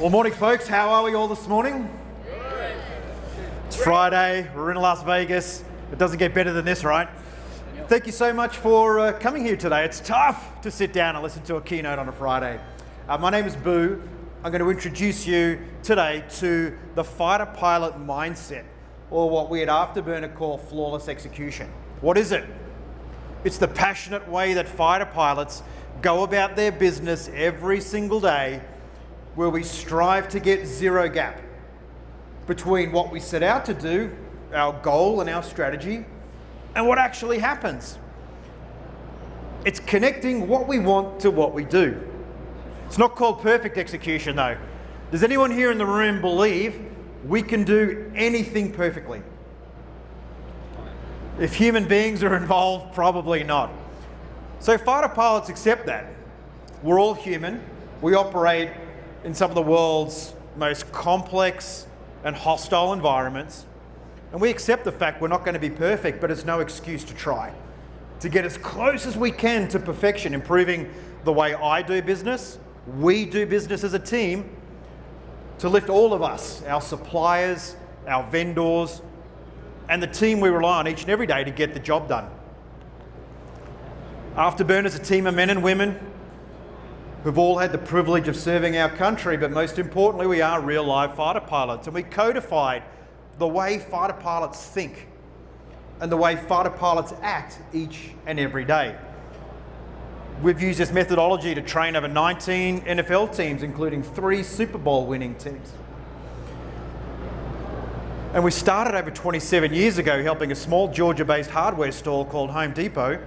Well, morning folks, how are we all this morning? Good. It's Friday, we're in Las Vegas. It doesn't get better than this, right? Thank you so much for coming here today. It's tough to sit down and listen to a keynote on a Friday. My name is Boo. I'm going to introduce you today to the fighter pilot mindset, or what we at Afterburner call flawless execution. What is it? It's the passionate way that fighter pilots go about their business every single day, where we strive to get zero gap between what we set out to do, our goal and our strategy, and what actually happens. It's connecting what we want to what we do. It's not called perfect execution though. Does anyone here in the room believe we can do anything perfectly? If human beings are involved, probably not. So fighter pilots accept that. We're all human. We operate in some of the world's most complex and hostile environments. And we accept the fact we're not going to be perfect, but it's no excuse to try, to get as close as we can to perfection, improving the way I do business, we do business as a team, to lift all of us, our suppliers, our vendors, and the team we rely on each and every day to get the job done. Afterburner is a team of men and women who've all had the privilege of serving our country, but most importantly, we are real live fighter pilots, and we codified the way fighter pilots think and the way fighter pilots act each and every day. We've used this methodology to train over 19 NFL teams, including 3 Super Bowl winning teams. And we started over 27 years ago helping a small Georgia-based hardware store called Home Depot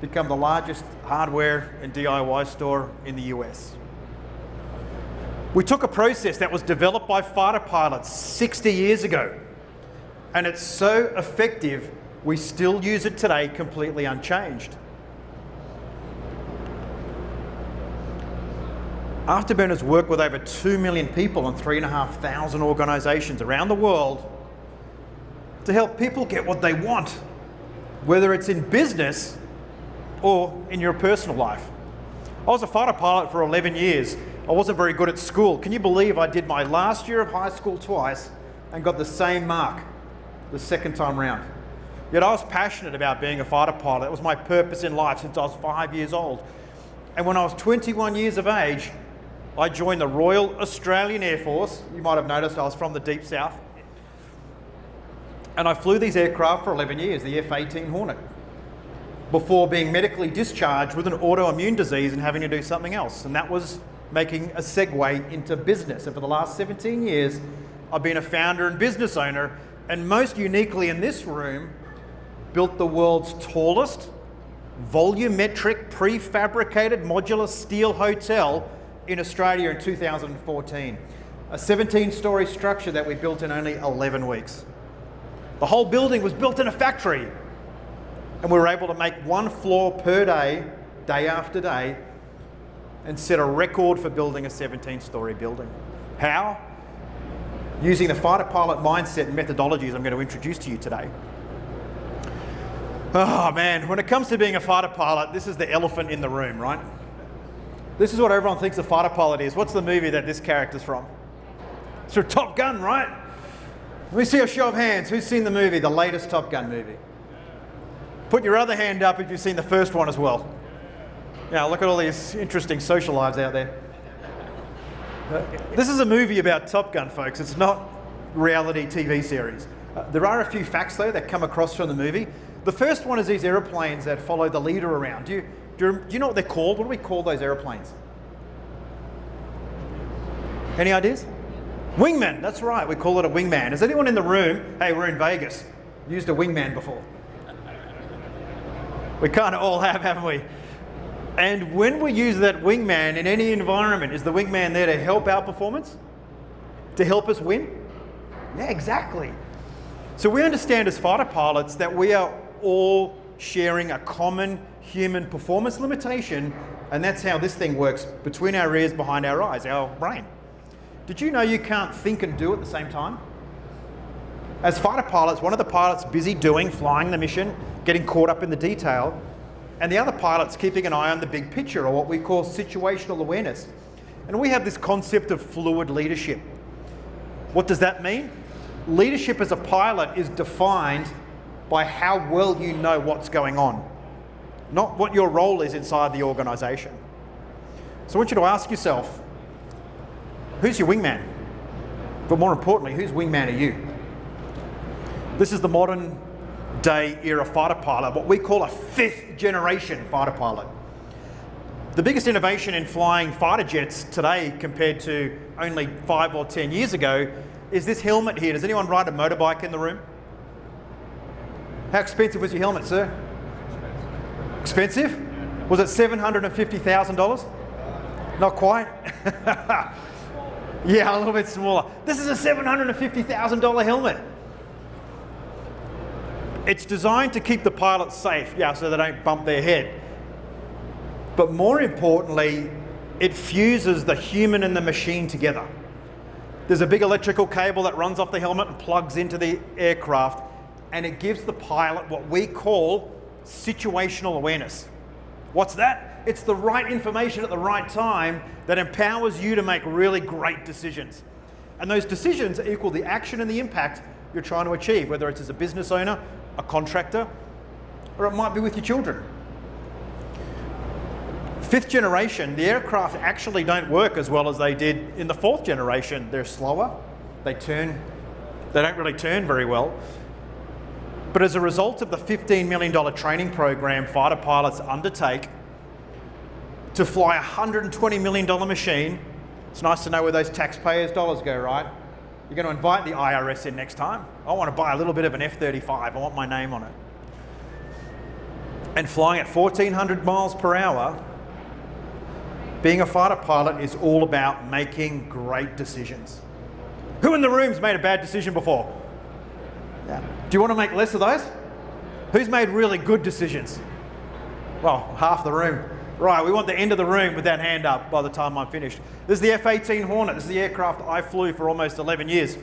become the largest hardware and DIY store in the US. We took a process that was developed by fighter pilots 60 years ago, and it's so effective we still use it today completely unchanged. Afterburner's worked with over 2 million people and 3,500 organisations around the world to help people get what they want, whether it's in business or in your personal life. I was a fighter pilot for 11 years. I wasn't very good at school. Can you believe I did my last year of high school twice and got the same mark the second time round? Yet I was passionate about being a fighter pilot. It was my purpose in life since I was 5 years old. And when I was 21 years of age, I joined the Royal Australian Air Force. You might have noticed I was from the Deep South. And I flew these aircraft for 11 years, the F-18 Hornet, before being medically discharged with an autoimmune disease and having to do something else. And that was making a segue into business. And for the last 17 years, I've been a founder and business owner, and most uniquely in this room, built the world's tallest, volumetric, prefabricated modular steel hotel in Australia in 2014. A 17-story structure that we built in only 11 weeks. The whole building was built in a factory, and we were able to make 1 floor per day, day after day, and set a record for building a 17-story building. How? Using the fighter pilot mindset and methodologies I'm going to introduce to you today. Oh man, when it comes to being a fighter pilot, this is the elephant in the room, right? This is what everyone thinks a fighter pilot is. What's the movie that this character's from? It's from Top Gun, right? Let me see a show of hands. Who's seen the movie, the latest Top Gun movie? Put your other hand up if you've seen the first one as well. Yeah, look at all these interesting social lives out there. This is a movie about Top Gun, folks. It's not a reality TV series. There are a few facts, though, that come across from the movie. The first one is these aeroplanes that follow the leader around. Do you know what they're called? What do we call those aeroplanes? Any ideas? Wingman, that's right. We call it a wingman. Has anyone in the room, hey, we're in Vegas, used a wingman before? We kind of all have, haven't we? And when we use that wingman in any environment, is the wingman there to help our performance? To help us win? Yeah, exactly. So we understand as fighter pilots that we are all sharing a common human performance limitation, and that's how this thing works between our ears, behind our eyes, our brain. Did you know you can't think and do at the same time? As fighter pilots, one of the pilots busy doing, flying the mission, getting caught up in the detail, and the other pilot's keeping an eye on the big picture, or what we call situational awareness. And we have this concept of fluid leadership. What does that mean? Leadership as a pilot is defined by how well you know what's going on, not what your role is inside the organisation. So I want you to ask yourself, who's your wingman? But more importantly, whose wingman are you? This is the modern day era fighter pilot, what we call a 5th generation fighter pilot. The biggest innovation in flying fighter jets today compared to only 5 or 10 years ago is this helmet here. Does anyone ride a motorbike in the room? How expensive was your helmet, sir? Expensive? Was it $750,000? Not quite? Yeah, a little bit smaller. This is a $750,000 helmet. It's designed to keep the pilots safe, yeah, so they don't bump their head. But more importantly, it fuses the human and the machine together. There's a big electrical cable that runs off the helmet and plugs into the aircraft, and it gives the pilot what we call situational awareness. What's that? It's the right information at the right time that empowers you to make really great decisions. And those decisions equal the action and the impact you're trying to achieve, whether it's as a business owner, a contractor, or it might be with your children. 5th generation, the aircraft actually don't work as well as they did in the 4th generation. They're slower, they don't really turn very well. But as a result of the $15 million training program fighter pilots undertake to fly a $120 million machine, it's nice to know where those taxpayers' dollars go, right? You're going to invite the IRS in next time. I want to buy a little bit of an F-35. I want my name on it. And flying at 1,400 miles per hour, being a fighter pilot is all about making great decisions. Who in the room's made a bad decision before? Yeah. Do you want to make less of those? Who's made really good decisions? Well, half the room. Right, we want the end of the room with that hand up by the time I'm finished. This is the F-18 Hornet. This is the aircraft I flew for almost 11 years.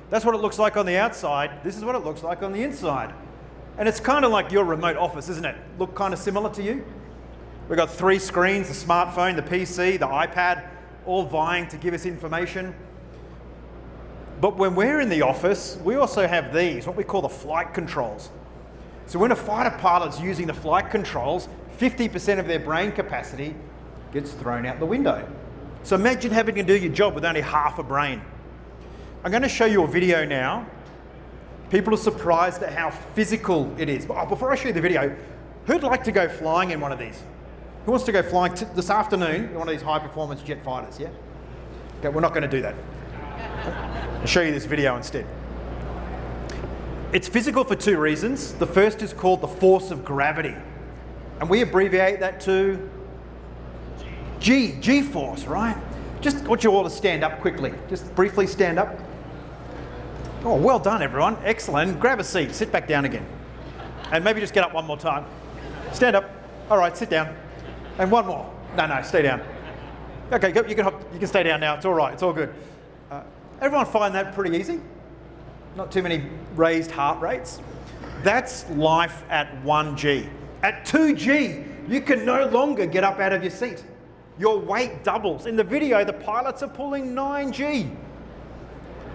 That's what it looks like on the outside. This is what it looks like on the inside. And it's kind of like your remote office, isn't it? Look kind of similar to you? We've got 3 screens, the smartphone, the PC, the iPad, all vying to give us information. But when we're in the office, we also have these, what we call the flight controls. So when a fighter pilot's using the flight controls, 50% of their brain capacity gets thrown out the window. So imagine having to do your job with only half a brain. I'm going to show you a video now. People are surprised at how physical it is. But before I show you the video, who'd like to go flying in one of these? Who wants to go flying this afternoon in one of these high-performance jet fighters, yeah? Okay, we're not going to do that. I'll show you this video instead. It's physical for 2 reasons. The first is called the force of gravity. And we abbreviate that to G-force, right? Just want you all to stand up quickly. Just briefly stand up. Oh, well done, everyone. Excellent. Grab a seat. Sit back down again. And maybe just get up one more time. Stand up. All right, sit down. And one more. No, stay down. Okay, you can stay down now. It's all right. It's all good. Everyone find that pretty easy? Not too many raised heart rates? That's life at 1G. At 2G, you can no longer get up out of your seat. Your weight doubles. In the video, the pilots are pulling 9G.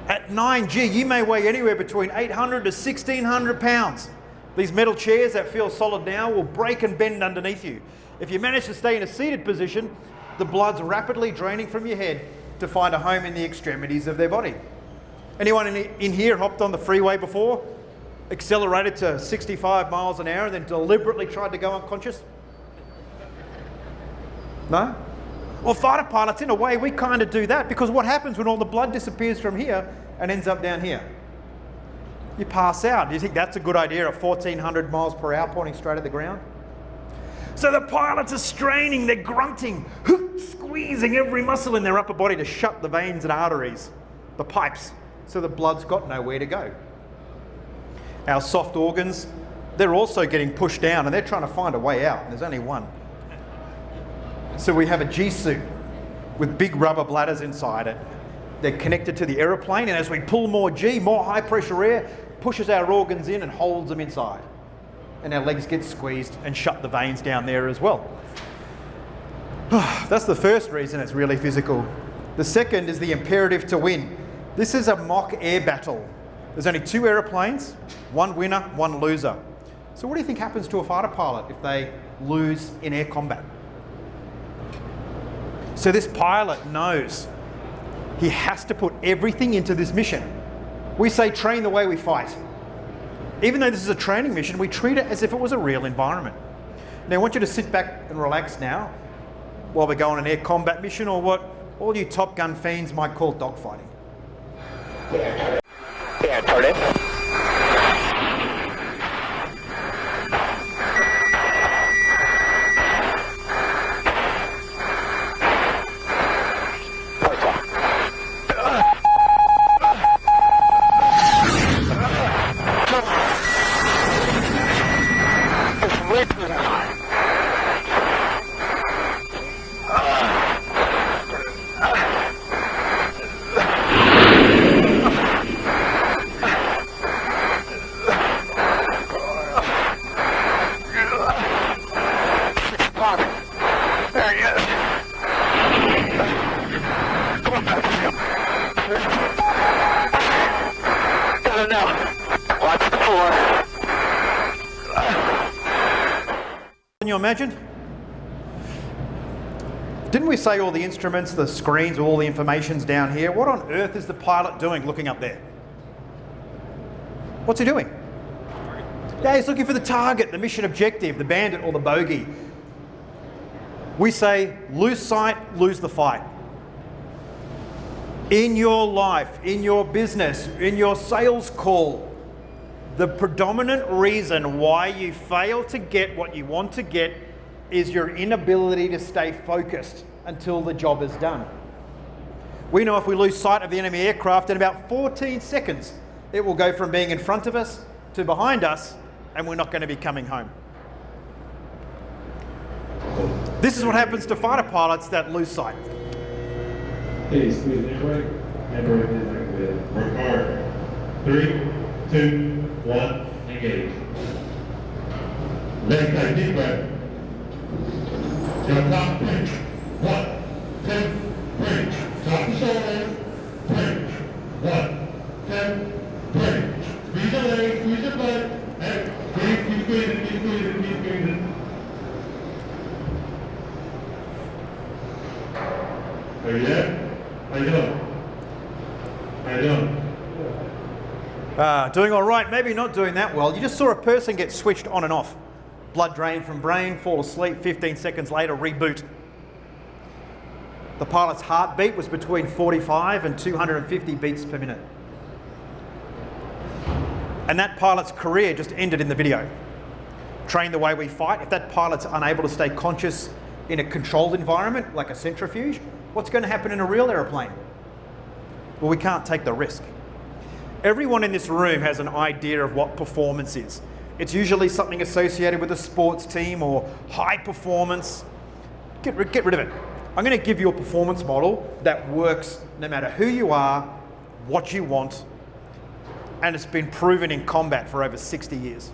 At 9G, you may weigh anywhere between 800 to 1,600 pounds. These metal chairs that feel solid now will break and bend underneath you. If you manage to stay in a seated position, the blood's rapidly draining from your head to find a home in the extremities of their body. Anyone in here hopped on the freeway before? Accelerated to 65 miles an hour and then deliberately tried to go unconscious? No? Well, fighter pilots, in a way, we kind of do that, because what happens when all the blood disappears from here and ends up down here? You pass out. Do you think that's a good idea at 1,400 miles per hour pointing straight at the ground? So the pilots are straining, they're grunting, squeezing every muscle in their upper body to shut the veins and arteries, the pipes, so the blood's got nowhere to go. Our soft organs, they're also getting pushed down and they're trying to find a way out, and there's only one. So we have a G-suit with big rubber bladders inside it. They're connected to the aeroplane, and as we pull more G, more high pressure air pushes our organs in and holds them inside. And our legs get squeezed and shut the veins down there as well. That's the first reason it's really physical. The second is the imperative to win. This is a mock air battle. There's only 2 aeroplanes, one winner, one loser. So what do you think happens to a fighter pilot if they lose in air combat? So this pilot knows he has to put everything into this mission. We say train the way we fight. Even though this is a training mission, we treat it as if it was a real environment. Now I want you to sit back and relax now while we go on an air combat mission, or what all you Top Gun fiends might call dogfighting. Yeah, turn it. Can you imagine? Didn't we say all the instruments, the screens, all the information's down here? What on earth is the pilot doing looking up there? What's he doing? Yeah, he's looking for the target, the mission objective, the bandit or the bogey. We say, lose sight, lose the fight. In your life, in your business, in your sales call, the predominant reason why you fail to get what you want to get is your inability to stay focused until the job is done. We know if we lose sight of the enemy aircraft in about 14 seconds, it will go from being in front of us to behind us, and we're not going to be coming home. This is what happens to fighter pilots that lose sight. Hey, squeeze it right. Handbrake is activated. Work hard. 3, 2, 1, engage. Leg tight, deep breath. Your top bridge. 1, 10, bridge. Top the shoulders, bridge. 1, 10, bridge. Squeeze your legs, squeeze your butt, and keep squeezing, keep squeezing, keep squeezing. Are you there? How you doing? How you doing? Doing all right, maybe not doing that well. You just saw a person get switched on and off. Blood drain from brain, fall asleep, 15 seconds later, reboot. The pilot's heartbeat was between 45 and 250 beats per minute. And that pilot's career just ended in the video. Train the way we fight. If that pilot's unable to stay conscious in a controlled environment, like a centrifuge, what's going to happen in a real aeroplane? Well, we can't take the risk. Everyone in this room has an idea of what performance is. It's usually something associated with a sports team or high performance. Get rid of it. I'm going to give you a performance model that works no matter who you are, what you want, and it's been proven in combat for over 60 years.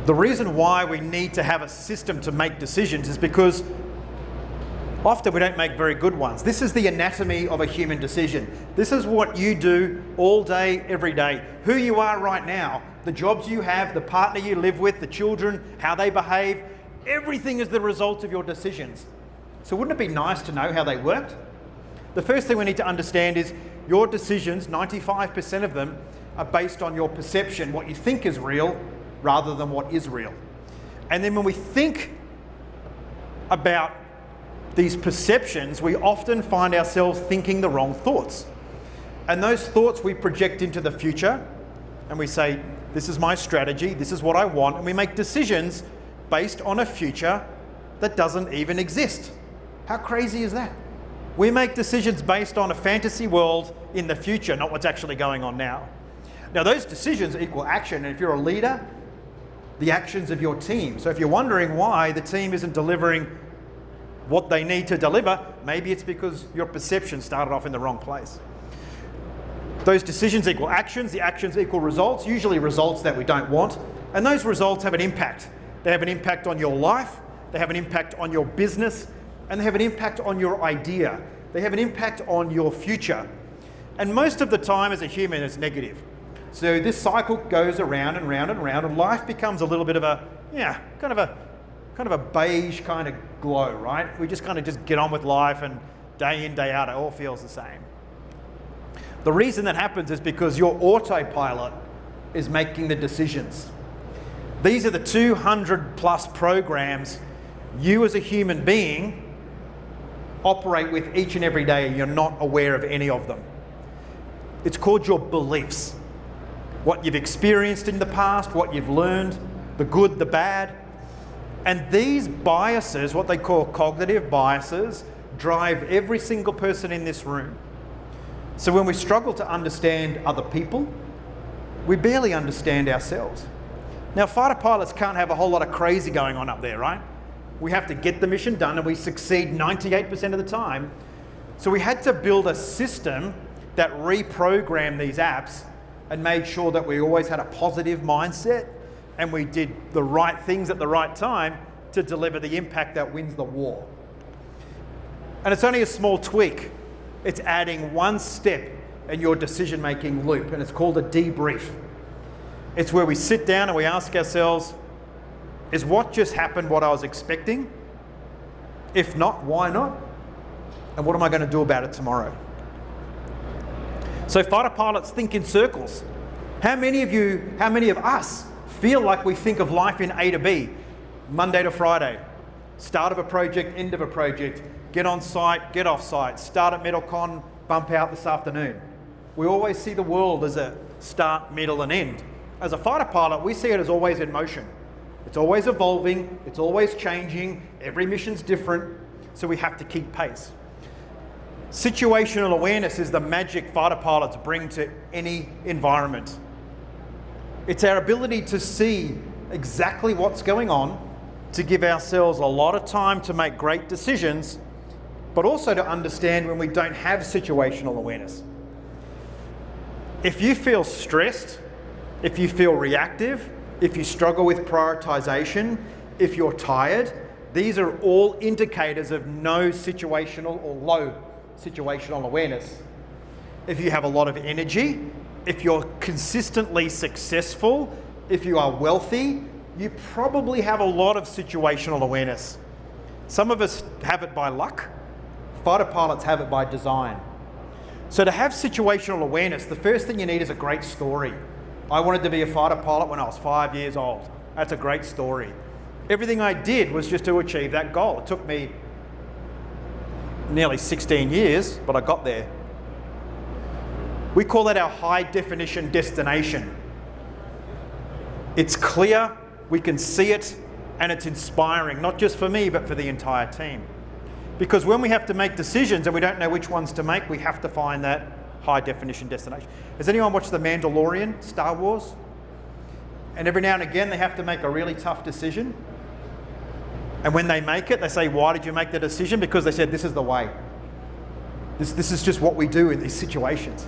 The reason why we need to have a system to make decisions is because often we don't make very good ones. This is the anatomy of a human decision. This is what you do all day, every day. Who you are right now, the jobs you have, the partner you live with, the children, how they behave, everything is the result of your decisions. So wouldn't it be nice to know how they worked? The first thing we need to understand is your decisions, 95% of them, are based on your perception, what you think is real, rather than what is real. And then when we think about these perceptions, we often find ourselves thinking the wrong thoughts. And those thoughts we project into the future, and we say, this is my strategy, this is what I want, and we make decisions based on a future that doesn't even exist. How crazy is that? We make decisions based on a fantasy world in the future, not what's actually going on now. Now those decisions equal action, and if you're a leader, the actions of your team. So if you're wondering why the team isn't delivering what they need to deliver, maybe it's because your perception started off in the wrong place. Those decisions equal actions, the actions equal results, usually results that we don't want, and those results have an impact. They have an impact on your life, they have an impact on your business, and they have an impact on your idea. They have an impact on your future. And most of the time as a human, it's negative. So this cycle goes around and round and round, and life becomes a little bit of a, kind of a beige kind of glow, right? We just kind of just get on with life, and day in, day out, it all feels the same. The reason that happens is because your autopilot is making the decisions. These are the 200 plus programs you as a human being operate with each and every day, and you're not aware of any of them. It's called your beliefs. What you've experienced in the past, what you've learned, the good, the bad. And these biases, what they call cognitive biases, drive every single person in this room. So when we struggle to understand other people, we barely understand ourselves. Now, fighter pilots can't have a whole lot of crazy going on up there, right? We have to get the mission done, and we succeed 98% of the time. So we had to build a system that reprogrammed these apps and made sure that we always had a positive mindset, and we did the right things at the right time to deliver the impact that wins the war. And it's only a small tweak. It's adding one step in your decision-making loop, and it's called a debrief. It's where we sit down and we ask ourselves, is what just happened what I was expecting? If not, why not? And what am I going to do about it tomorrow? So fighter pilots think in circles. How many of us feel like we think of life in A to B, Monday to Friday, start of a project, end of a project, get on site, get off site, start at METALCON, bump out this afternoon. We always see the world as a start, middle, and end. As a fighter pilot, we see it as always in motion. It's always evolving, it's always changing, every mission's different, so we have to keep pace. Situational awareness is the magic fighter pilots bring to any environment. It's our ability to see exactly what's going on, to give ourselves a lot of time to make great decisions, but also to understand when we don't have situational awareness. If you feel stressed, if you feel reactive, if you struggle with prioritization, if you're tired, these are all indicators of no situational or low situational awareness. If you have a lot of energy, if you're consistently successful, if you are wealthy, you probably have a lot of situational awareness. Some of us have it by luck. Fighter pilots have it by design. So to have situational awareness, the first thing you need is a great story. I wanted to be a fighter pilot when I was 5 years old. That's a great story. Everything I did was just to achieve that goal. It took me nearly 16 years, but I got there. We call that our high definition destination. It's clear, we can see it, and it's inspiring, not just for me, but for the entire team. Because when we have to make decisions and we don't know which ones to make, we have to find that high definition destination. Has anyone watched The Mandalorian, Star Wars? And every now and again they have to make a really tough decision. And when they make it, they say, why did you make the decision? Because they said, this is the way. This is just what we do in these situations.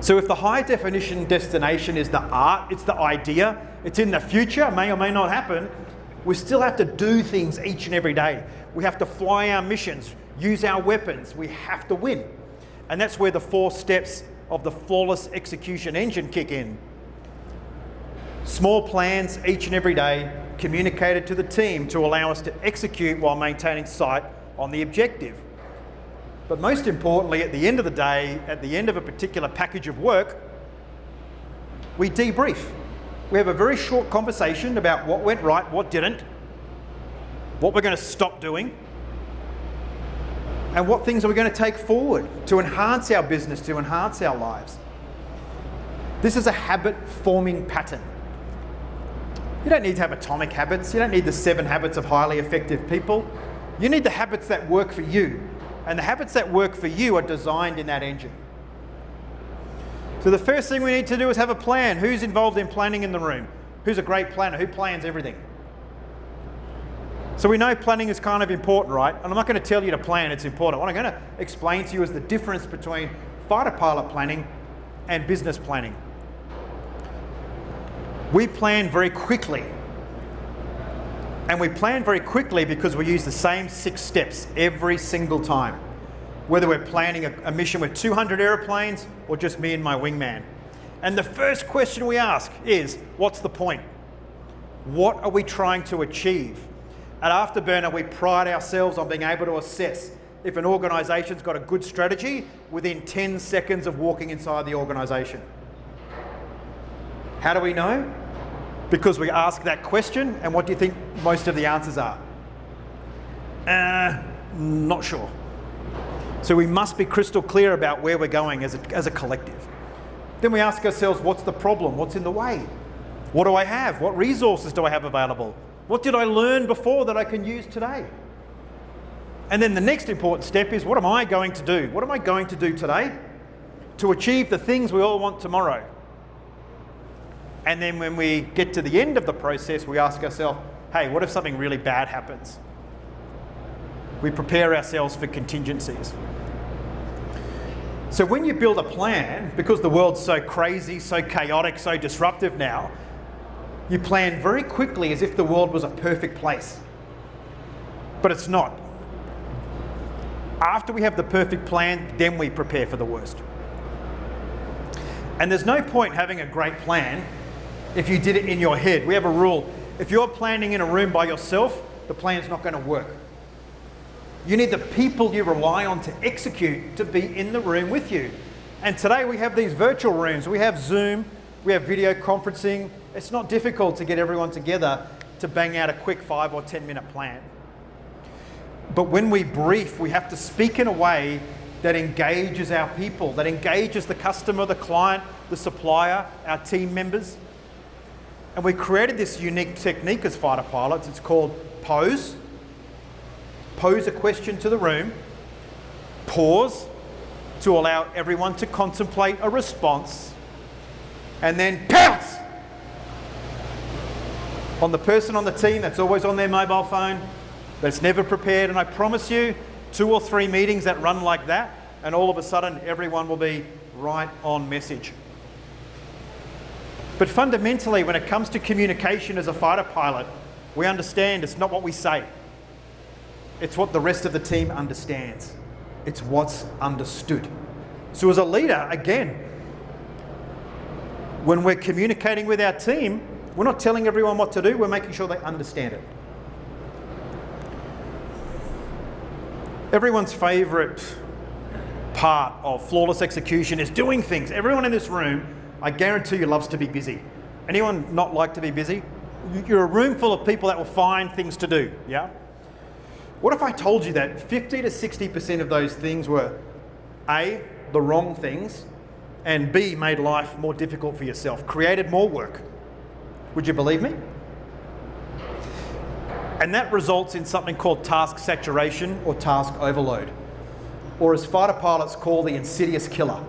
So if the high definition destination is the art, it's the idea, it's in the future, may or may not happen, we still have to do things each and every day. We have to fly our missions, use our weapons, we have to win. And that's where the 4 steps of the flawless execution engine kick in. Small plans each and every day, communicated to the team to allow us to execute while maintaining sight on the objective. But most importantly, at the end of the day, at the end of a particular package of work, we debrief. We have a very short conversation about what went right, what didn't, what we're going to stop doing, and what things are we going to take forward to enhance our business, to enhance our lives. This is a habit-forming pattern. You don't need to have atomic habits. You don't need the 7 habits of highly effective people. You need the habits that work for you. And the habits that work for you are designed in that engine. So the first thing we need to do is have a plan. Who's involved in planning in the room? Who's a great planner? Who plans everything? So we know planning is kind of important, right? And I'm not going to tell you to plan, it's important. What I'm going to explain to you is the difference between fighter pilot planning and business planning. We plan very quickly. And we plan very quickly because we use the same 6 steps every single time. Whether we're planning a mission with 200 airplanes or just me and my wingman. And the first question we ask is, what's the point? What are we trying to achieve? At Afterburner, we pride ourselves on being able to assess if an organisation's got a good strategy within 10 seconds of walking inside the organisation. How do we know? Because we ask that question, and what do you think most of the answers are? Not sure. So we must be crystal clear about where we're going as a collective. Then we ask ourselves, what's the problem? What's in the way? What do I have? What resources do I have available? What did I learn before that I can use today? And then the next important step is, what am I going to do? What am I going to do today to achieve the things we all want tomorrow? And then when we get to the end of the process, we ask ourselves, hey, what if something really bad happens? We prepare ourselves for contingencies. So when you build a plan, because the world's so crazy, so chaotic, so disruptive now, you plan very quickly as if the world was a perfect place. But it's not. After we have the perfect plan, then we prepare for the worst. And there's no point having a great plan if you did it in your head. We have a rule. If you're planning in a room by yourself, the plan's not going to work. You need the people you rely on to execute to be in the room with you. And today we have these virtual rooms. We have Zoom, we have video conferencing. It's not difficult to get everyone together to bang out a quick 5 or 10 minute plan. But when we brief, we have to speak in a way that engages our people, that engages the customer, the client, the supplier, our team members. And we created this unique technique as fighter pilots. It's called pose. Pose a question to the room, pause to allow everyone to contemplate a response, and then pounce on the person on the team that's always on their mobile phone, that's never prepared. And I promise you, 2 or 3 meetings that run like that, and all of a sudden everyone will be right on message. But fundamentally, when it comes to communication as a fighter pilot, we understand it's not what we say. It's what the rest of the team understands. It's what's understood. So as a leader, again, when we're communicating with our team, we're not telling everyone what to do, we're making sure they understand it. Everyone's favourite part of flawless execution is doing things. Everyone in this room, I guarantee you, loves to be busy. Anyone not like to be busy? You're a room full of people that will find things to do, yeah? What if I told you that 50 to 60% of those things were A, the wrong things, and B, made life more difficult for yourself, created more work? Would you believe me? And that results in something called task saturation or task overload, or as fighter pilots call, the insidious killer.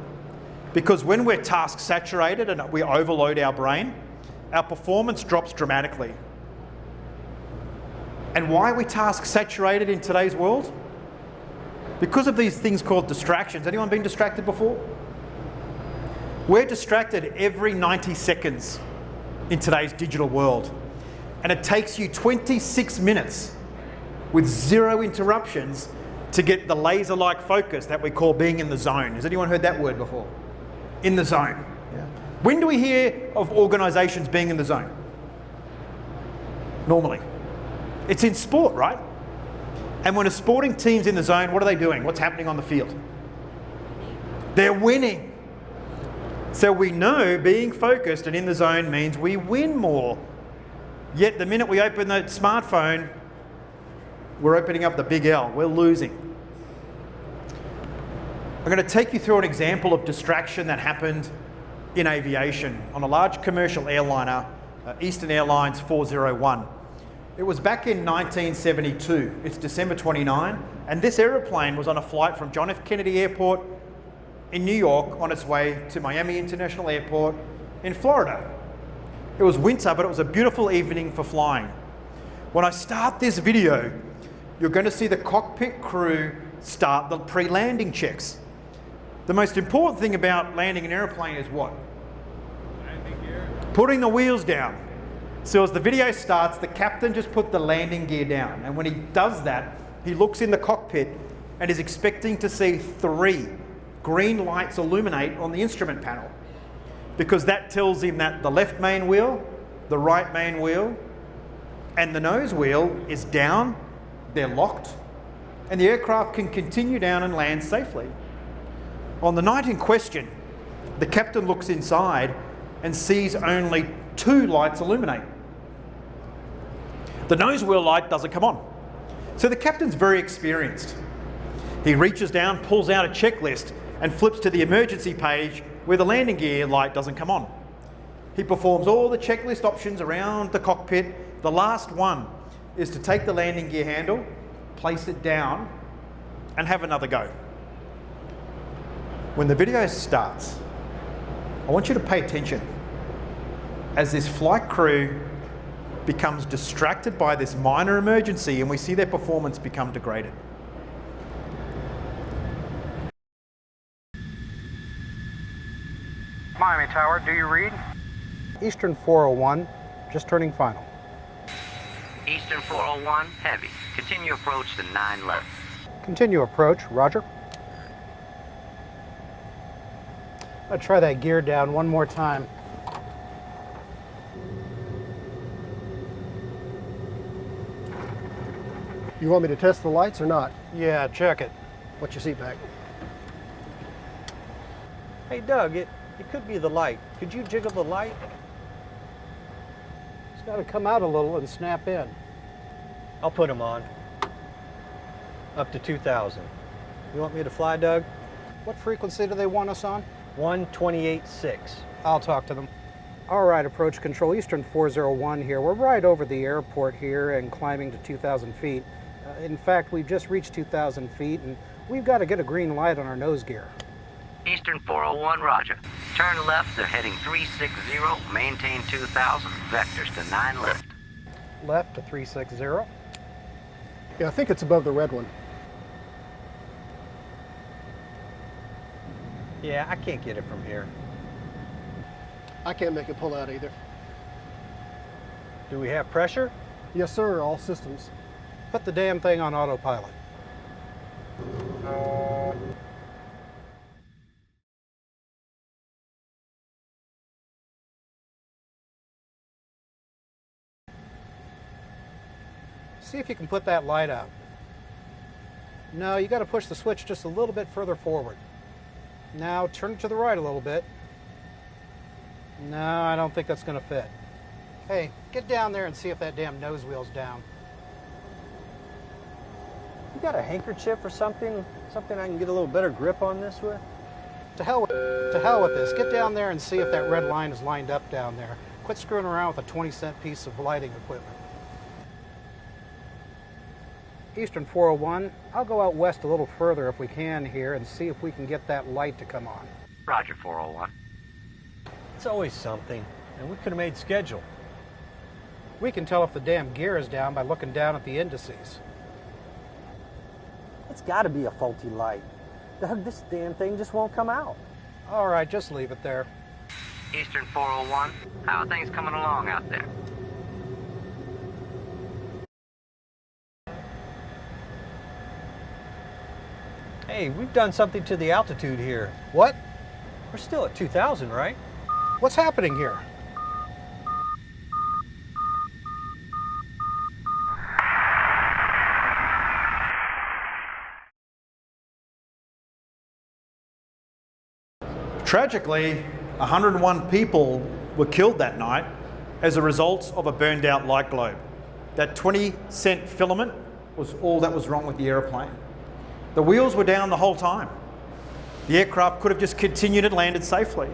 Because when we're task saturated and we overload our brain, our performance drops dramatically. And why are we task saturated in today's world? Because of these things called distractions. Anyone been distracted before? We're distracted every 90 seconds in today's digital world. And it takes you 26 minutes with 0 interruptions to get the laser-like focus that we call being in the zone. Has anyone heard that word before? In the zone. Yeah. When do we hear of organisations being in the zone? Normally. It's in sport, right? And when a sporting team's in the zone, what are they doing? What's happening on the field? They're winning. So we know being focused and in the zone means we win more. Yet the minute we open the smartphone, we're opening up the big L. We're losing. I'm going to take you through an example of distraction that happened in aviation on a large commercial airliner, Eastern Airlines 401. It was back in 1972. It's December 29, and this aeroplane was on a flight from John F. Kennedy Airport in New York on its way to Miami International Airport in Florida. It was winter, but it was a beautiful evening for flying. When I start this video, you're going to see the cockpit crew start the pre-landing checks. The most important thing about landing an airplane is what? Landing gear. Putting the wheels down. So as the video starts, the captain just put the landing gear down. And when he does that, he looks in the cockpit and is expecting to see 3 green lights illuminate on the instrument panel, because that tells him that the left main wheel, the right main wheel, and the nose wheel is down, they're locked, and the aircraft can continue down and land safely. On the night in question, the captain looks inside and sees only 2 lights illuminate. The nose wheel light doesn't come on. So the captain's very experienced. He reaches down, pulls out a checklist, and flips to the emergency page where the landing gear light doesn't come on. He performs all the checklist options around the cockpit. The last one is to take the landing gear handle, place it down, and have another go. When the video starts, I want you to pay attention as this flight crew becomes distracted by this minor emergency and we see their performance become degraded. Miami Tower, do you read? Eastern 401, just turning final. Eastern 401, heavy. Continue approach to 9 left. Continue approach, roger. I'll try that gear down one more time. You want me to test the lights or not? Yeah, check it. What's your seat back? Hey Doug, it could be the light. Could you jiggle the light? It's got to come out a little and snap in. I'll put them on. Up to 2,000. You want me to fly, Doug? What frequency do they want us on? 128.6. I'll talk to them. All right, approach control, Eastern 401 here. We're right over the airport here and climbing to 2,000 feet. In fact, we've just reached 2,000 feet and we've got to get a green light on our nose gear. Eastern 401, roger. Turn left, they're heading 360, maintain 2,000, vectors to 9 left. Left to 360. Yeah, I think it's above the red one. Yeah, I can't get it from here. I can't make it pull out either. Do we have pressure? Yes, sir, all systems. Put the damn thing on autopilot. See if you can put that light out. No, you got to push the switch just a little bit further forward. Now turn it to the right a little bit. No, I don't think that's going to fit. Hey, get down there and see if that damn nose wheel's down. You got a handkerchief or something? Something I can get a little better grip on this with? To hell with this. Get down there and see if that red line is lined up down there. Quit screwing around with a 20-cent piece of lighting equipment. Eastern 401, I'll go out west a little further if we can here and see if we can get that light to come on. Roger, 401. It's always something, and we could have made schedule. We can tell if the damn gear is down by looking down at the indices. It's got to be a faulty light. Doug, this damn thing just won't come out. All right, just leave it there. Eastern 401, how are things coming along out there? Hey, we've done something to the altitude here. What? We're still at 2,000, right? What's happening here? Tragically, 101 people were killed that night as a result of a burned out light globe. That 20-cent filament was all that was wrong with the airplane. The wheels were down the whole time. The aircraft could have just continued and landed safely.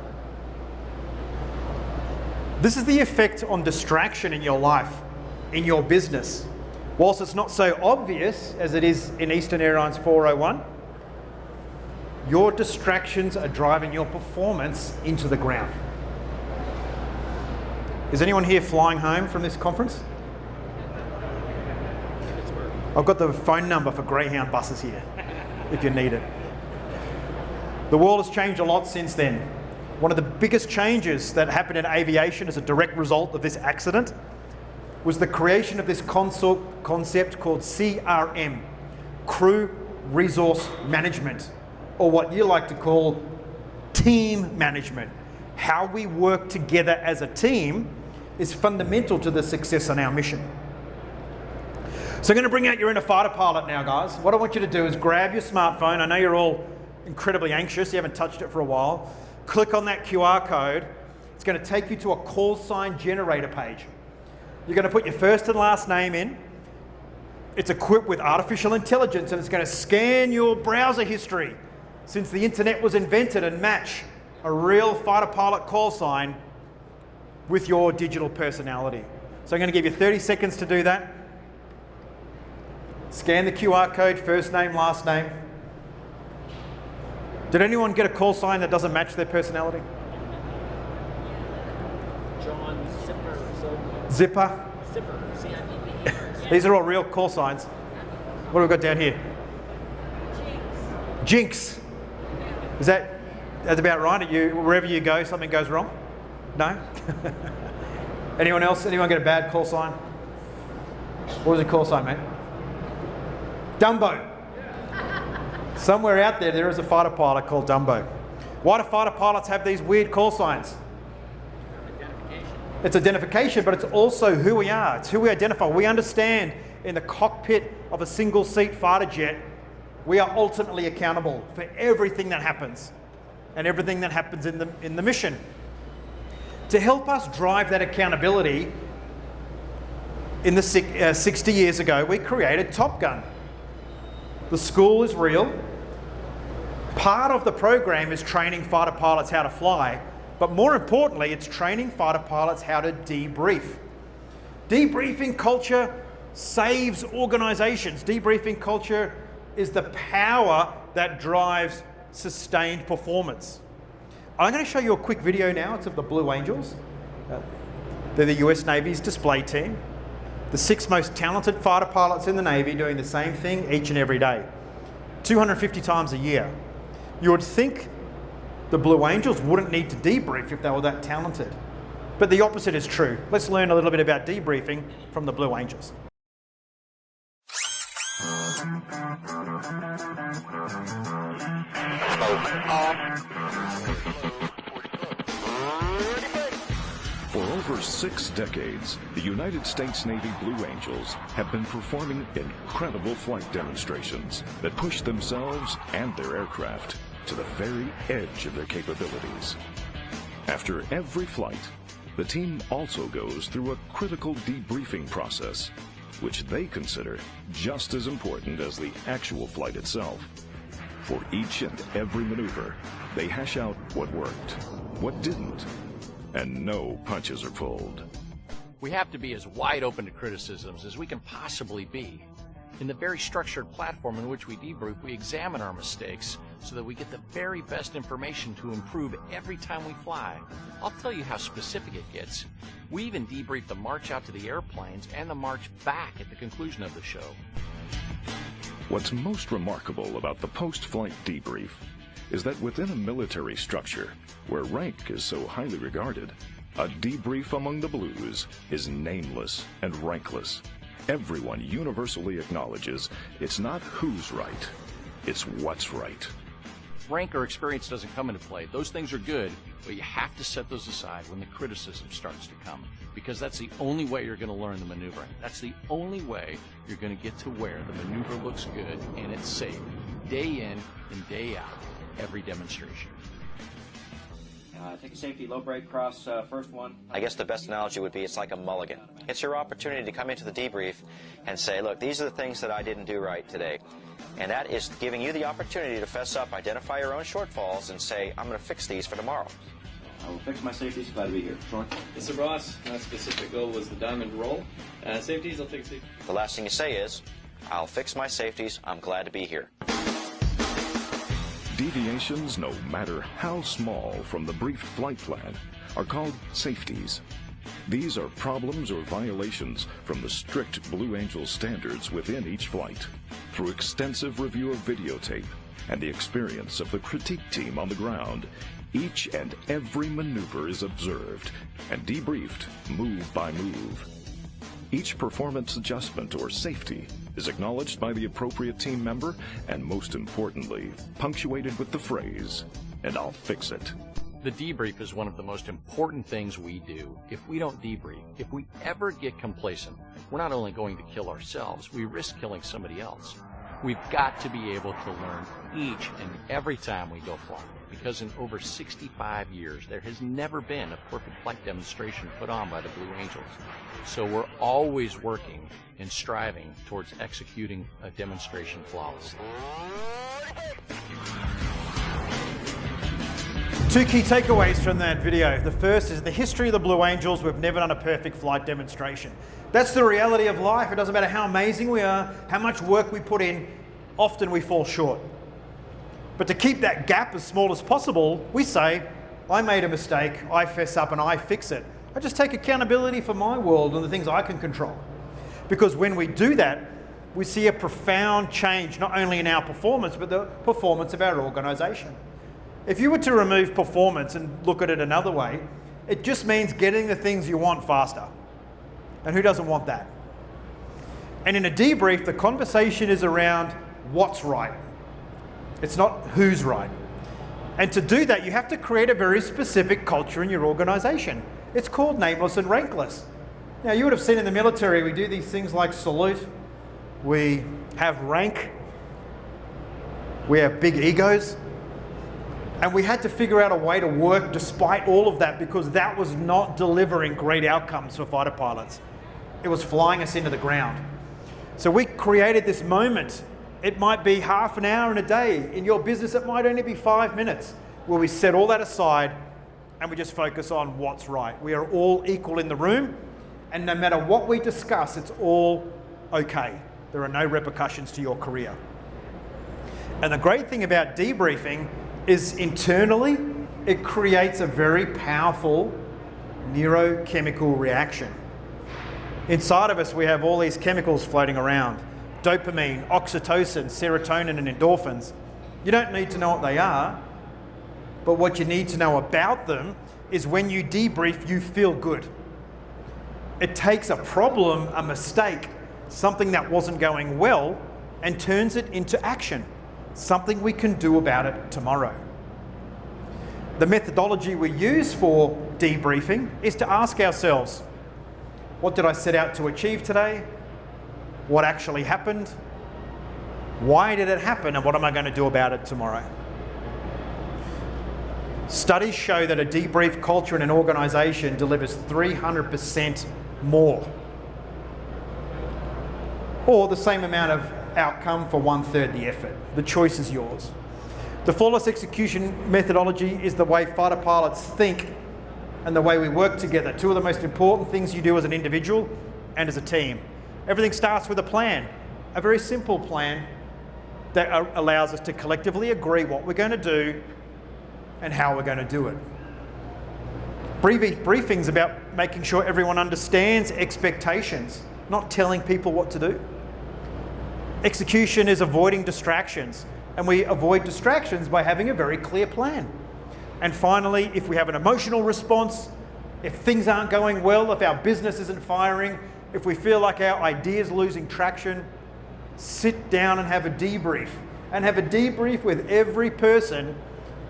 This is the effect on distraction in your life, in your business. Whilst it's not so obvious as it is in Eastern Airlines 401, your distractions are driving your performance into the ground. Is anyone here flying home from this conference? I've got the phone number for Greyhound buses here, if you need it. The world has changed a lot since then. One of the biggest changes that happened in aviation as a direct result of this accident was the creation of this concept called CRM, Crew Resource Management, or what you like to call team management. How we work together as a team is fundamental to the success on our mission. So I'm going to bring out your inner fighter pilot now, guys. What I want you to do is grab your smartphone. I know you're all incredibly anxious. You haven't touched it for a while. Click on that QR code. It's going to take you to a call sign generator page. You're going to put your first and last name in. It's equipped with artificial intelligence, and it's going to scan your browser history since the internet was invented and match a real fighter pilot call sign with your digital personality. So I'm going to give you 30 seconds to do that. Scan the QR code, first name, last name. Did anyone get a call sign that doesn't match their personality? John Zipper. Zipper. Zipper. Z-I-P-P. These are all real call signs. What have we got down here? Jinx. Is that's about right? Wherever you go, something goes wrong? No? Anyone else? Anyone get a bad call sign? What was the call sign, mate? Dumbo. Somewhere out there is a fighter pilot called Dumbo. Why do fighter pilots have these weird call signs? Identification. It's identification, but it's also who we are. It's who we identify. We understand in the cockpit of a single-seat fighter jet, we are ultimately accountable for everything that happens and everything that happens in the mission. To help us drive that accountability, in the 60 years ago, we created Top Gun. The school is real. Part of the program is training fighter pilots how to fly, but more importantly, it's training fighter pilots how to debrief. Debriefing culture saves organizations. Debriefing culture is the power that drives sustained performance. I'm going to show you a quick video now. It's of the Blue Angels. They're the US Navy's display team. The 6 most talented fighter pilots in the Navy doing the same thing each and every day, 250 times a year. You would think the Blue Angels wouldn't need to debrief if they were that talented. But the opposite is true. Let's learn a little bit about debriefing from the Blue Angels. For over 6 decades, the United States Navy Blue Angels have been performing incredible flight demonstrations that push themselves and their aircraft to the very edge of their capabilities. After every flight, the team also goes through a critical debriefing process, which they consider just as important as the actual flight itself. For each and every maneuver, they hash out what worked, what didn't, and no punches are pulled. We have to be as wide open to criticisms as we can possibly be. In the very structured platform in which we debrief, we examine our mistakes so that we get the very best information to improve every time we fly. I'll tell you how specific it gets. We even debrief the march out to the airplanes and the march back at the conclusion of the show. What's most remarkable about the post-flight debrief is that within a military structure, where rank is so highly regarded, a debrief among the Blues is nameless and rankless. Everyone universally acknowledges it's not who's right, it's what's right. Rank or experience doesn't come into play. Those things are good, but you have to set those aside when the criticism starts to come, because that's the only way you're going to learn the maneuvering. That's the only way you're going to get to where the maneuver looks good and it's safe, day in and day out, every demonstration. Take a safety low brake cross, first one. I guess the best analogy would be it's like a mulligan. It's your opportunity to come into the debrief and say, look, these are the things that I didn't do right today. And that is giving you the opportunity to fess up, identify your own shortfalls, and say, I'm going to fix these for tomorrow. I will fix my safeties. Glad to be here. Sean? Yes, sir, boss. My specific goal was the diamond roll. Safeties, I'll take safety. The last thing you say is, I'll fix my safeties. I'm glad to be here. Deviations, no matter how small from the briefed flight plan, are called safeties. These are problems or violations from the strict Blue Angel standards within each flight. Through extensive review of videotape, and the experience of the critique team on the ground, each and every maneuver is observed and debriefed move by move. Each performance adjustment or safety is acknowledged by the appropriate team member and, most importantly, punctuated with the phrase, "and I'll fix it." The debrief is one of the most important things we do. If we don't debrief, if we ever get complacent, we're not only going to kill ourselves, we risk killing somebody else. We've got to be able to learn each and every time we go flying, because in over 65 years, there has never been a perfect flight demonstration put on by the Blue Angels. So we're always working and striving towards executing a demonstration flawlessly. Two key takeaways from that video. The first is the history of the Blue Angels, we've never done a perfect flight demonstration. That's the reality of life. It doesn't matter how amazing we are, how much work we put in, often we fall short. But to keep that gap as small as possible, we say, I made a mistake, I fess up and I fix it. I just take accountability for my world and the things I can control. Because when we do that, we see a profound change, not only in our performance, but the performance of our organization. If you were to remove performance and look at it another way, it just means getting the things you want faster. And who doesn't want that? And in a debrief, the conversation is around what's right. It's not who's right. And to do that, you have to create a very specific culture in your organization. It's called nameless and rankless. Now, you would have seen in the military, we do these things like salute, we have rank, we have big egos, and we had to figure out a way to work despite all of that, because that was not delivering great outcomes for fighter pilots. It was flying us into the ground. So we created this moment. It might be half an hour in a day. In your business, it might only be 5 minutes, where we set all that aside and we just focus on what's right. We are all equal in the room, and no matter what we discuss, it's all okay. There are no repercussions to your career. And the great thing about debriefing is internally, it creates a very powerful neurochemical reaction. Inside of us, we have all these chemicals floating around: dopamine, oxytocin, serotonin, and endorphins. You don't need to know what they are, but what you need to know about them is when you debrief, you feel good. It takes a problem, a mistake, something that wasn't going well, and turns it into action, something we can do about it tomorrow. The methodology we use for debriefing is to ask ourselves, what did I set out to achieve today? What actually happened? Why did it happen? And what am I going to do about it tomorrow? Studies show that a debrief culture in an organization delivers 300% more, or the same amount of outcome for 1/3 the effort. The choice is yours. The flawless execution methodology is the way fighter pilots think and the way we work together. Two of the most important things you do as an individual and as a team. Everything starts with a plan, a very simple plan that allows us to collectively agree what we're going to do and how we're going to do it. Briefings about making sure everyone understands expectations, not telling people what to do. Execution is avoiding distractions, and we avoid distractions by having a very clear plan. And finally, if we have an emotional response, if things aren't going well, if our business isn't firing, if we feel like our idea's losing traction, sit down and have a debrief. And have a debrief with every person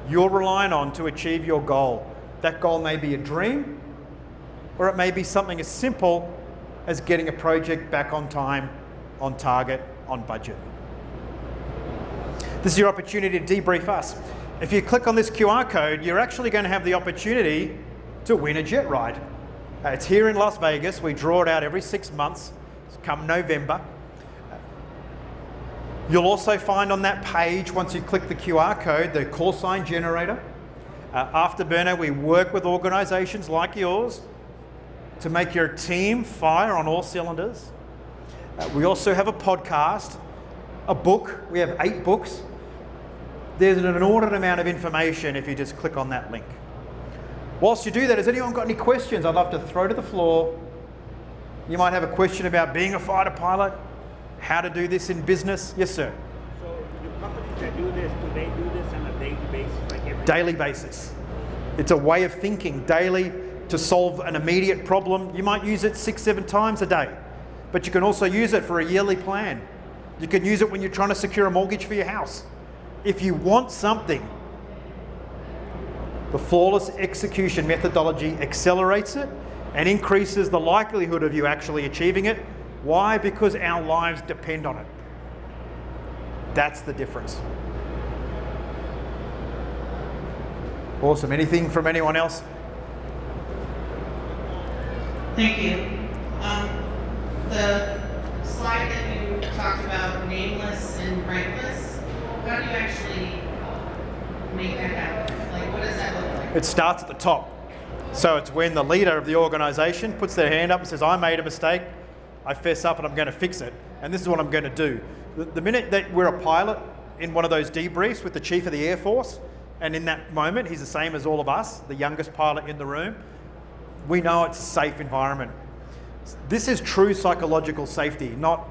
you're relying on to achieve your goal. That goal may be a dream, or it may be something as simple as getting a project back on time, on target, on budget. This is your opportunity to debrief us. If you click on this QR code, you're actually going to have the opportunity to win a jet ride. It's here in Las Vegas. We draw it out every 6 months, come November. You'll also find on that page, once you click the QR code, the call sign generator. Afterburner, we work with organizations like yours to make your team fire on all cylinders. We also have a podcast, a book. We have 8 books. There's an inordinate amount of information if you just click on that link. Whilst you do that, has anyone got any questions I'd love to throw to the floor? You might have a question about being a fighter pilot, how to do this in business. Yes, sir. So your company can do this daily basis. It's a way of thinking daily to solve an immediate problem. You might use it 6-7 times a day, but you can also use it for a yearly plan. You can use it when you're trying to secure a mortgage for your house. If you want something, the flawless execution methodology accelerates it and increases the likelihood of you actually achieving it. Why? Because our lives depend on it. That's the difference. Awesome. Anything from anyone else? Thank you. The slide that you talked about, nameless and rankless, how do you actually make that happen? Like, what does that look like? It starts at the top. So it's when the leader of the organization puts their hand up and says, I made a mistake, I fess up and I'm going to fix it, and this is what I'm going to do. The minute that we're a pilot in one of those debriefs with the Chief of the Air Force, and in that moment he's the same as all of us, the youngest pilot in the room, we know it's a safe environment. This is true psychological safety, not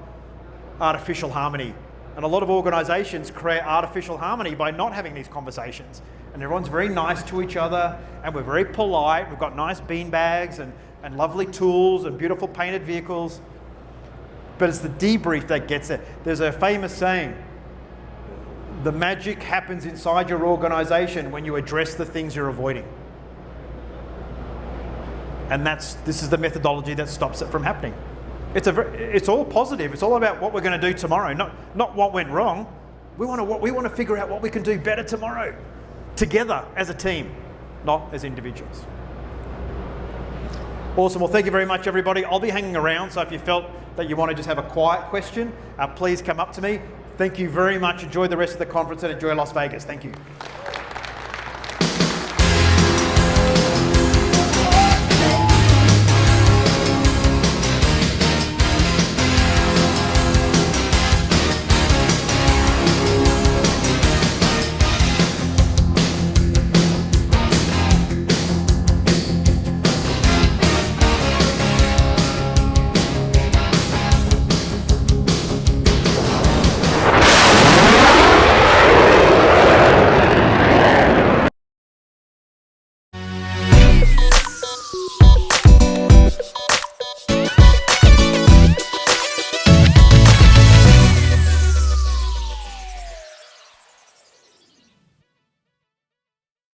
artificial harmony. And a lot of organizations create artificial harmony by not having these conversations. And everyone's very nice to each other, and we're very polite. We've got nice bean bags and lovely tools and beautiful painted vehicles. But it's the debrief that gets it. There's a famous saying, the magic happens inside your organization when you address the things you're avoiding. And this is the methodology that stops it from happening. It's all positive. It's all about what we're going to do tomorrow, not what went wrong. We want to figure out what we can do better tomorrow, together as a team, not as individuals. Awesome. Well, thank you very much, everybody. I'll be hanging around, so if you felt that you want to just have a quiet question, please come up to me. Thank you very much. Enjoy the rest of the conference and enjoy Las Vegas. Thank you.